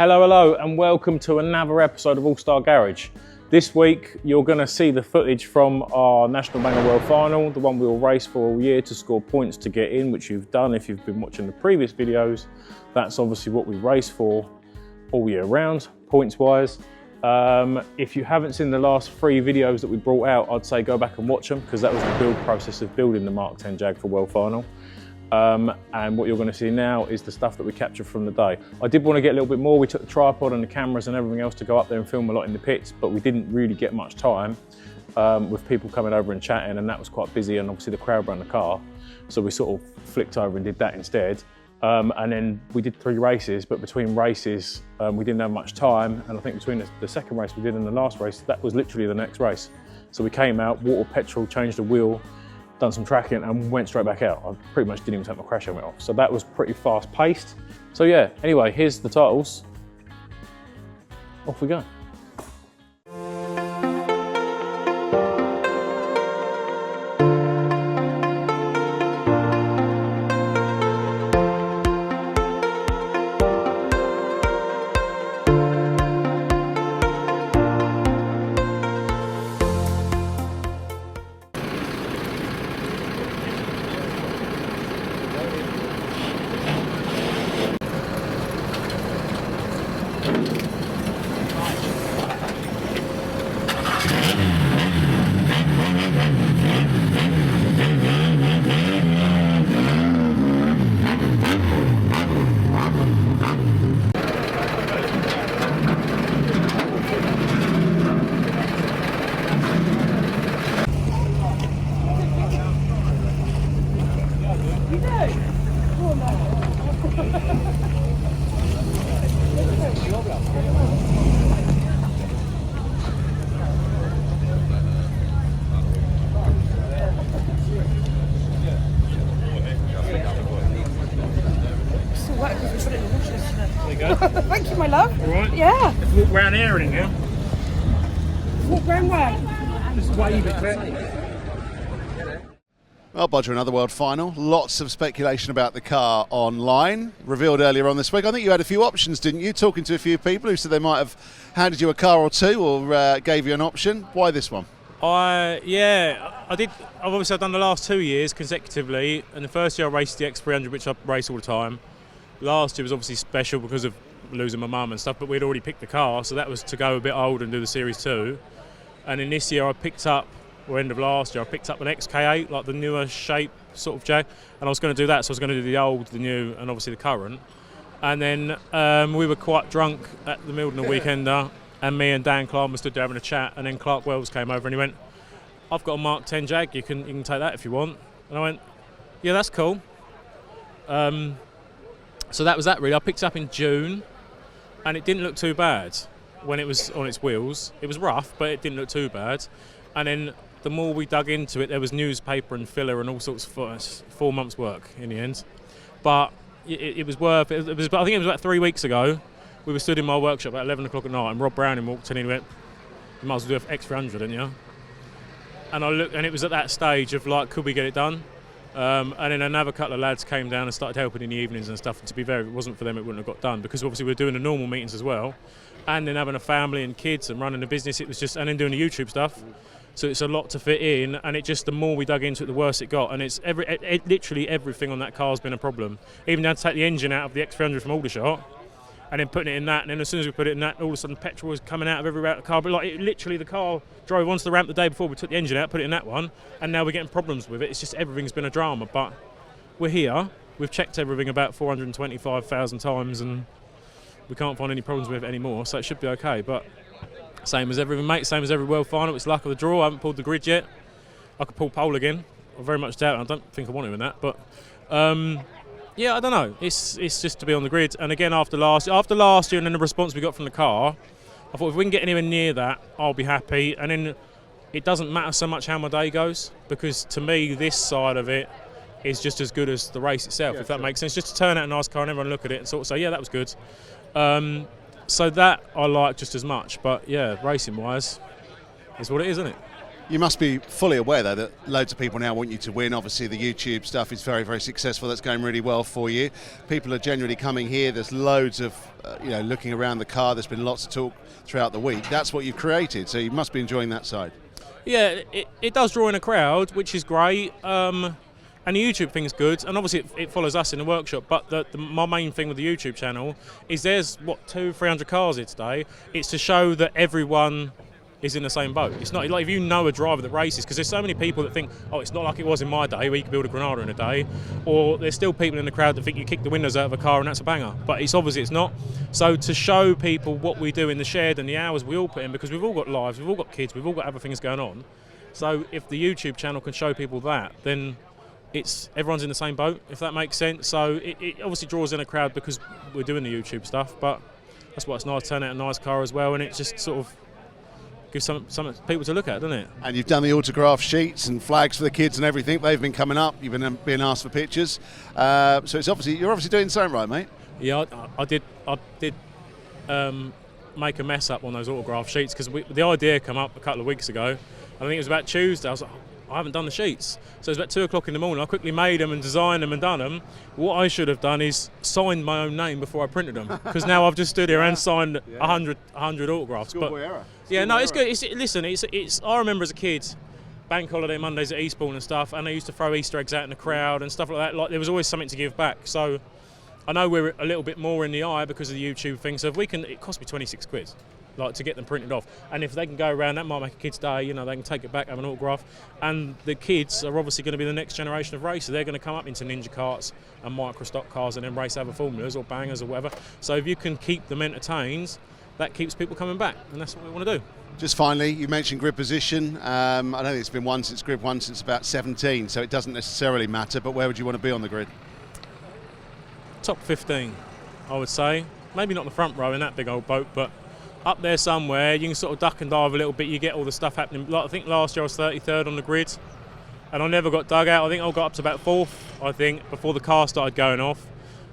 Hello, and welcome to another episode of Allstar Garage. This week, you're going to see the footage from our National Manual World Final, the one we will race for all year to score points to get in, which you've done if you've been watching the previous videos. That's obviously what we race for all year round, points-wise. If you haven't seen the last 3 videos that we brought out, I'd say go back and watch them, because that was the build process of building the Mark 10 Jag for World Final. And what you're going to see now is the stuff that we captured from the day. I did want to get a little bit more. We took the tripod and the cameras and everything else to go up there and film a lot in the pits, but we didn't really get much time with people coming over and chatting, and that was quite busy, and obviously the crowd ran the car. So we sort of flicked over and did that instead. And then we did 3 races, but between races, we didn't have much time. And I think between the second race we did and the last race, that was literally the next race. So we came out, water, petrol, changed the wheel, done some tracking and went straight back out. I pretty much didn't even take my crash helmet off. So that was pretty fast paced. So yeah, anyway, here's the titles. Off we go. Thank you, my love. All right? Yeah. Let's walk around here in here. Walk round where? Just wave it. Well, Bodger, another World Final. Lots of speculation about the car online, revealed earlier on this week. I think you had a few options, didn't you? Talking to a few people who said they might have handed you a car or two or gave you an option. Why this one? I did. I've obviously done the last 2 years consecutively, and the first year I raced the X300, which I race all the time. Last year was obviously special because of losing my mum and stuff, but we'd already picked the car, so that was to go a bit old and do the Series 2. And then this year I picked up, or end of last year, I picked up an XK8, like the newer shape sort of Jag, and I was going to do that, so I was going to do the old, the new, and obviously the current. And then we were quite drunk at the Mildon Weekender, and me and Dan Clark stood there having a chat, and then Clark Wells came over and he went, "I've got a Mark 10 Jag, you can take that if you want." And I went, "Yeah, that's cool." So that was that really. I picked it up in June, and it didn't look too bad when it was on its wheels. It was rough, but it didn't look too bad. And then the more we dug into it, there was newspaper and filler and all sorts of 4 months' work in the end. But it was worth it. I think it was about 3 weeks ago. We were stood in my workshop at 11 o'clock at night, and Rob Browning walked in and he went, "You might as well do an X300, didn't you?" And I looked, and it was at that stage of like, could we get it done? And then another couple of lads came down and started helping in the evenings and stuff. And to be fair, if it wasn't for them, it wouldn't have got done, because obviously we're doing the normal meetings as well, and then having a family and kids and running a business. It was just, and then doing the YouTube stuff. So it's a lot to fit in, and it just, the more we dug into it, the worse it got. And it's literally everything on that car's been a problem. Even down to take the engine out of the X300 from Aldershot, and then putting it in that, and then as soon as we put it in that, all of a sudden petrol was coming out of every route of the car. But like, literally the car drove onto the ramp the day before we took the engine out, put it in that one, and now we're getting problems with it. It's just, everything's been a drama. But we're here, we've checked everything about 425,000 times, and we can't find any problems with it anymore, so it should be okay. But same as everything, mate, same as every World Final, it's luck of the draw. I haven't pulled the grid yet. I could pull pole again. I very much doubt it. I don't think I want to in that, but yeah, I don't know. It's just to be on the grid. And again, after last year and then the response we got from the car, I thought if we can get anywhere near that, I'll be happy. And then it doesn't matter so much how my day goes, because to me, this side of it is just as good as the race itself, if that makes sense. Just to turn out a nice car and everyone look at it and sort of say, yeah, that was good. So that I like just as much. But yeah, racing-wise, is what it is, isn't it? You must be fully aware, though, that loads of people now want you to win. Obviously, the YouTube stuff is very, very successful. That's going really well for you. People are generally coming here. There's loads of, looking around the car. There's been lots of talk throughout the week. That's what you've created, so you must be enjoying that side. Yeah, it does draw in a crowd, which is great. And the YouTube thing's good, and obviously it follows us in the workshop. But my main thing with the YouTube channel is there's 200-300 cars here today. It's to show that everyone is in the same boat. It's not like if you know a driver that races, because there's so many people that think, oh, it's not like it was in my day where you could build a Granada in a day, or there's still people in the crowd that think you kick the windows out of a car and that's a banger. But it's obviously it's not. So to show people what we do in the shed and the hours we all put in, because we've all got lives, we've all got kids, we've all got other things going on. So if the YouTube channel can show people that, then everyone's in the same boat, if that makes sense. So it obviously draws in a crowd because we're doing the YouTube stuff, but that's why it's nice to turn out a nice car as well, and it just sort of gives some people to look at, doesn't it? And you've done the autograph sheets and flags for the kids and everything. They've been coming up. You've been being asked for pictures. So you're obviously doing something right, mate. Yeah, I did make a mess up on those autograph sheets because the idea came up a couple of weeks ago. And I think it was about Tuesday. I was like, I haven't done the sheets. So it was about 2 o'clock in the morning. I quickly made them and designed them and done them. What I should have done is signed my own name before I printed them. Because now I've just stood here and signed 100 autographs. Schoolboy error. Yeah, no, it's good. I remember as a kid, bank holiday Mondays at Eastbourne and stuff, and they used to throw Easter eggs out in the crowd and stuff like that. Like there was always something to give back. So I know we're a little bit more in the eye because of the YouTube thing. So if we can, it cost me 26 quid. Like to get them printed off, and if they can go around, that might make a kid's day. They can take it back, have an autograph, and the kids are obviously going to be the next generation of racers. They're going to come up into Ninja karts and micro stock cars and then race other formulas or bangers or whatever. So if you can keep them entertained, that keeps people coming back, and that's what we want to do. Just finally, you mentioned grid position. I know it's been one since grid 1 since about 17, so it doesn't necessarily matter, but where would you want to be on the grid? Top 15, I would say. Maybe not the front row in that big old boat, but up there somewhere. You can sort of duck and dive a little bit. You get all the stuff happening. Like I think last year I was 33rd on the grid, and I never got dug out. I think I got up to about 4th, I think, before the car started going off.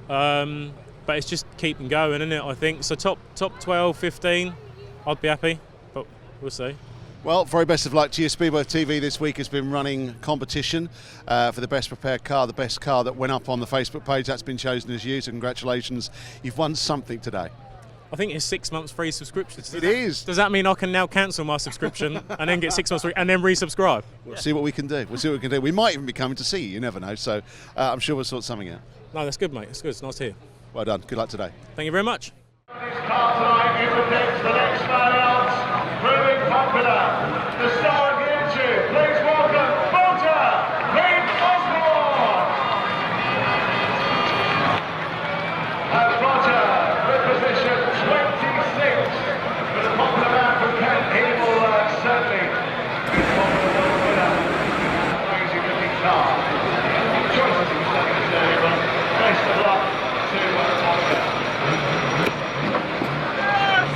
But it's just keeping going, isn't it, I think. So top 12, 15, I'd be happy, but we'll see. Well, very best of luck to you. Speedworth TV this week has been running competition for the best prepared car, the best car that went up on the Facebook page. That's been chosen as you, so congratulations. You've won something today. I think it's 6 months free subscription. It is. Does that mean I can now cancel my subscription and then get 6 months free and then resubscribe? We'll see what we can do. We might even be coming to see you. You never know. So I'm sure we'll sort something out. No, that's good, mate. It's good. It's nice to hear. Well done. Good luck today. Thank you very much. This car tonight is the next man out, proving popular. The star of the interview. Please welcome position 26 for the popular man from Kent. He will certainly be the popular world winner. Amazing looking car. Choices in second today, but best of luck to Oscar. Yes!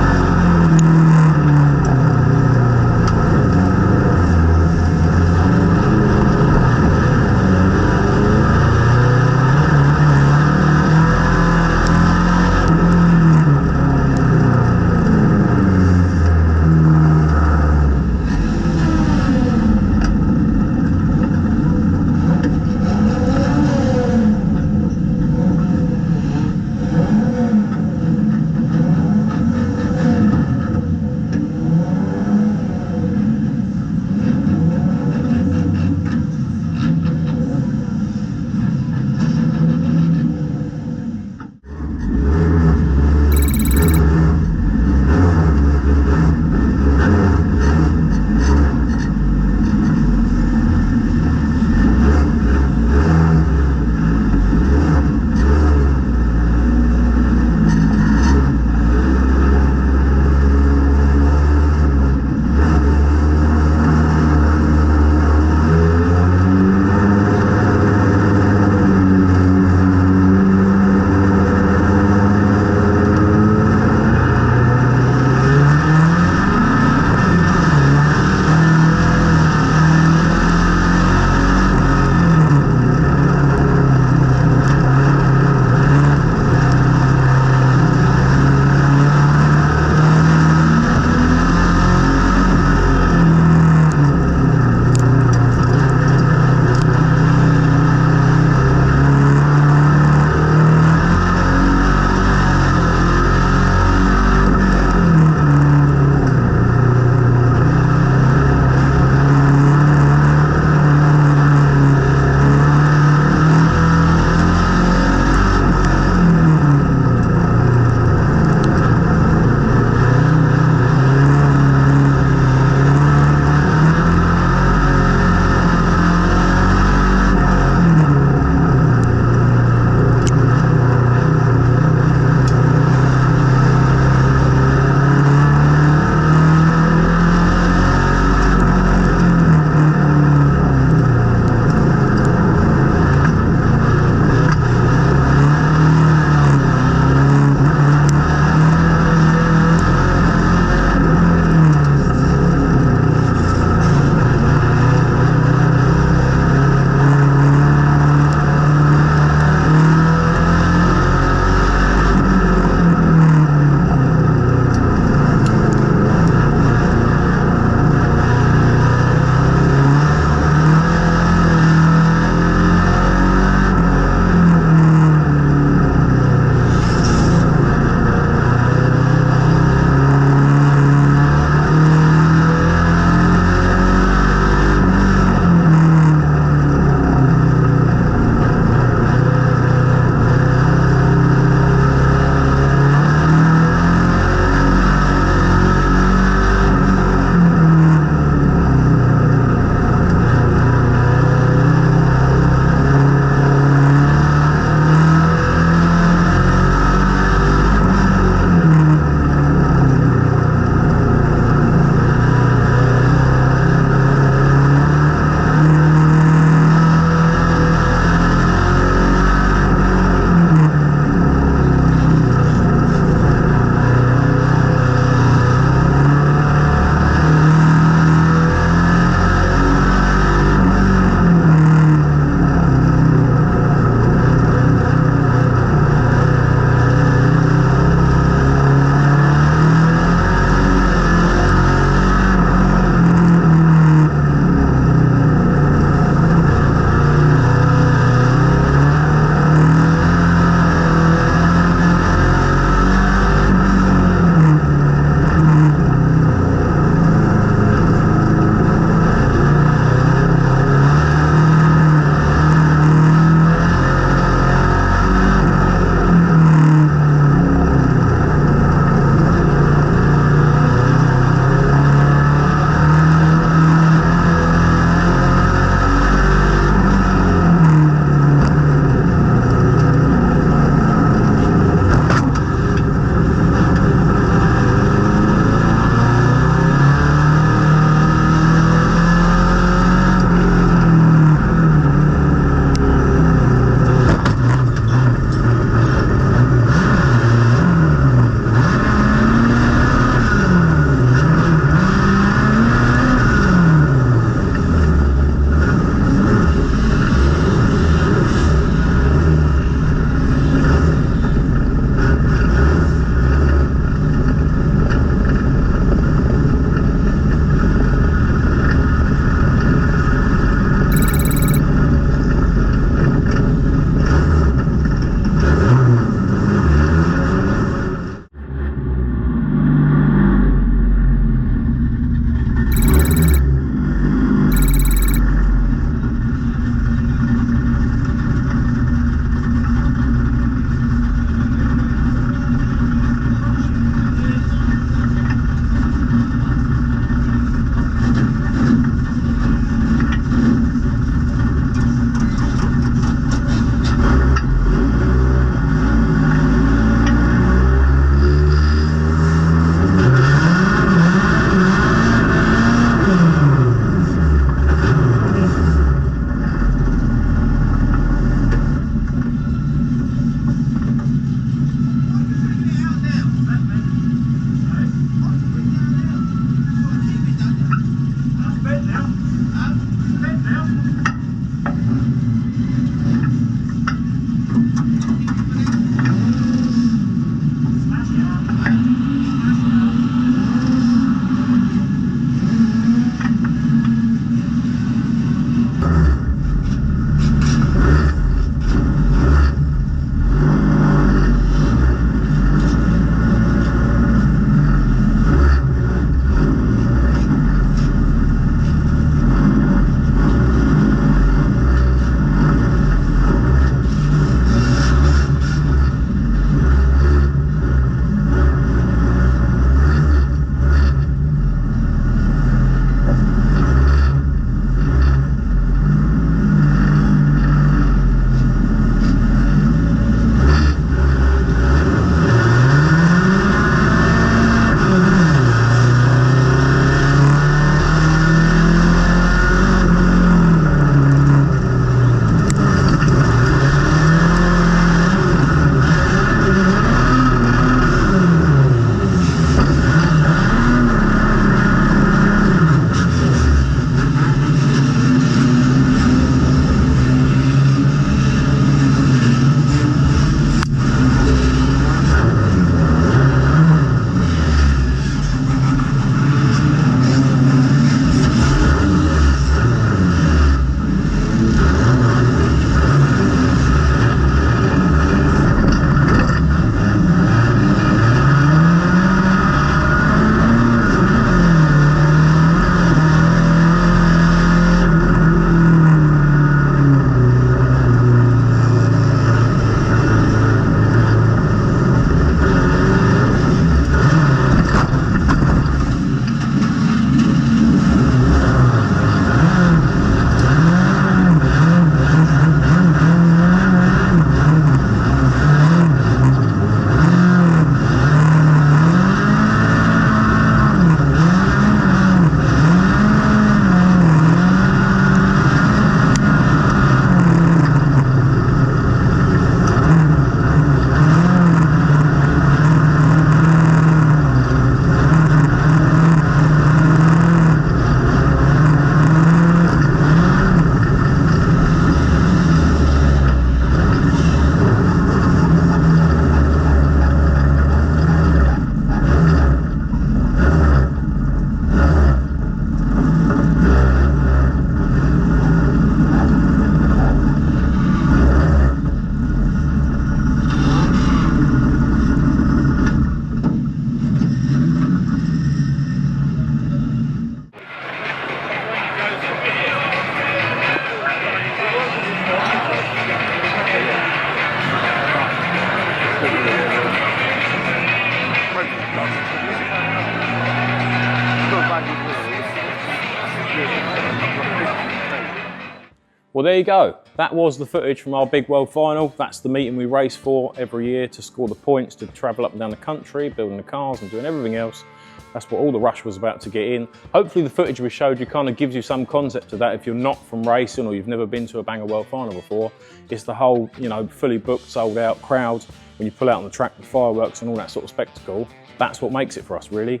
Well, there you go. That was the footage from our big world final. That's the meeting we race for every year to score the points, to travel up and down the country, building the cars and doing everything else. That's what all the rush was about to get in. Hopefully the footage we showed you kind of gives you some concept of that if you're not from racing or you've never been to a Bangor World Final before. It's the whole, you know, fully booked, sold out crowd when you pull out on the track with fireworks and all that sort of spectacle. That's what makes it for us, really.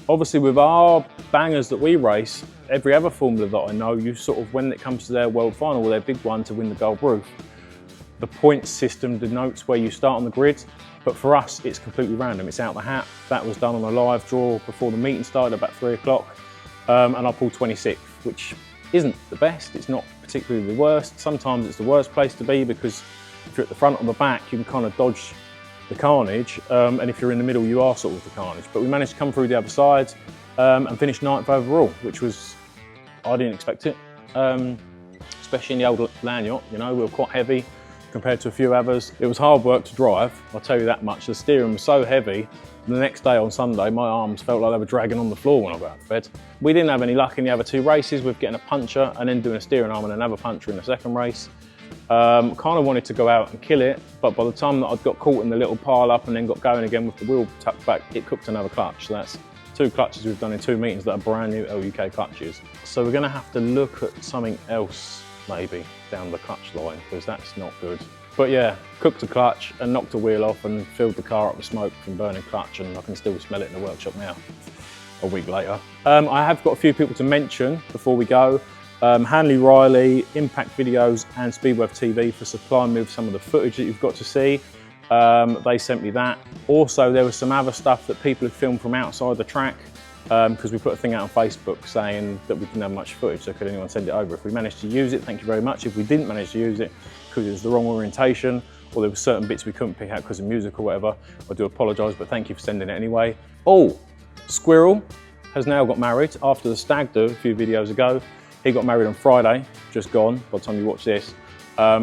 Obviously with our bangers that we race, every other formula that I know, you sort of, when it comes to their world final or their big one to win the gold roof, the points system denotes where you start on the grid. But for us, it's completely random. It's out the hat. That was done on a live draw before the meeting started about 3 o'clock. And I pulled 26th, which isn't the best. It's not particularly the worst. Sometimes it's the worst place to be because if you're at the front or the back, you can kind of dodge the carnage. And if you're in the middle, you are sort of the carnage. But we managed to come through the other side and finish 9th overall, which was, I didn't expect it. Especially in the old land yacht, you know, we were quite heavy compared to a few others. It was hard work to drive, I'll tell you that much. The steering was so heavy, the next day on Sunday, my arms felt like they were dragging on the floor when I got out of bed. We didn't have any luck in the other 2 races with getting a puncher and then doing a steering arm and another puncher in the second race. Kind of wanted to go out and kill it, but by the time that I'd got caught in the little pile up and then got going again with the wheel tucked back, it cooked another clutch. So that's 2 clutches we've done in 2 meetings that are brand new LUK clutches. So we're gonna have to look at something else maybe down the clutch line, because that's not good. But yeah, cooked a clutch and knocked a wheel off and filled the car up with smoke from burning clutch, and I can still smell it in the workshop now, a week later. I have got a few people to mention before we go. Hanley Riley, Impact Videos and Spedeworth TV for supplying me with some of the footage that you've got to see. They sent me that. Also, there was some other stuff that people had filmed from outside the track, because we put a thing out on Facebook saying that we didn't have much footage, so could anyone send it over? If we managed to use it, thank you very much. If we didn't manage to use it because it was the wrong orientation, or there were certain bits we couldn't pick out because of music or whatever, I do apologise, but thank you for sending it anyway. Oh, Squirrel has now got married after the stag do a few videos ago. He got married on Friday, just gone by the time you watch this.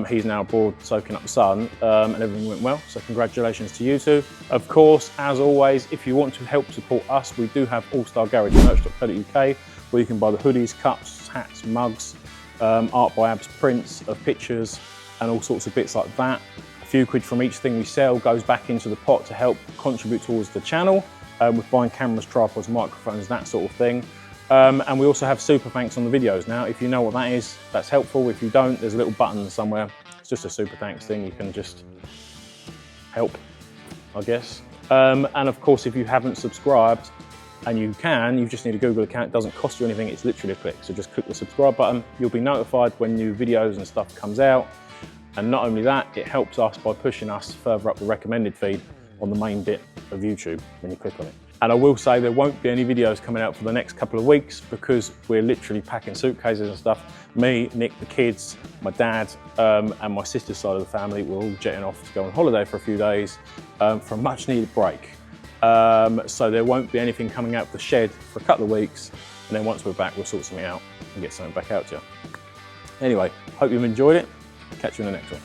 He's now abroad soaking up the sun, and everything went well, so congratulations to you two. Of course, as always, if you want to help support us, we do have Allstar Garage merch.co.uk, where you can buy the hoodies, cups, hats, mugs, art by Abs prints of pictures and all sorts of bits like that. A few quid from each thing we sell goes back into the pot to help contribute towards the channel, with buying cameras, tripods, microphones, that sort of thing. And we also have super thanks on the videos now. If you know what that is, that's helpful. If you don't, there's a little button somewhere. It's just a super thanks thing. You can just help, I guess. And of course, if you haven't subscribed, and you just need a Google account. It doesn't cost you anything. It's literally a click. So just click the subscribe button. You'll be notified when new videos and stuff comes out. And not only that, it helps us by pushing us further up the recommended feed on the main bit of YouTube when you click on it. And I will say there won't be any videos coming out for the next couple of weeks because we're literally packing suitcases and stuff. Me, Nick, the kids, my dad, and my sister's side of the family, we're all jetting off to go on holiday for a few days for a much needed break. So there won't be anything coming out of the shed for a couple of weeks. And then once we're back, we'll sort something out and get something back out to you. Anyway, hope you've enjoyed it. Catch you in the next one.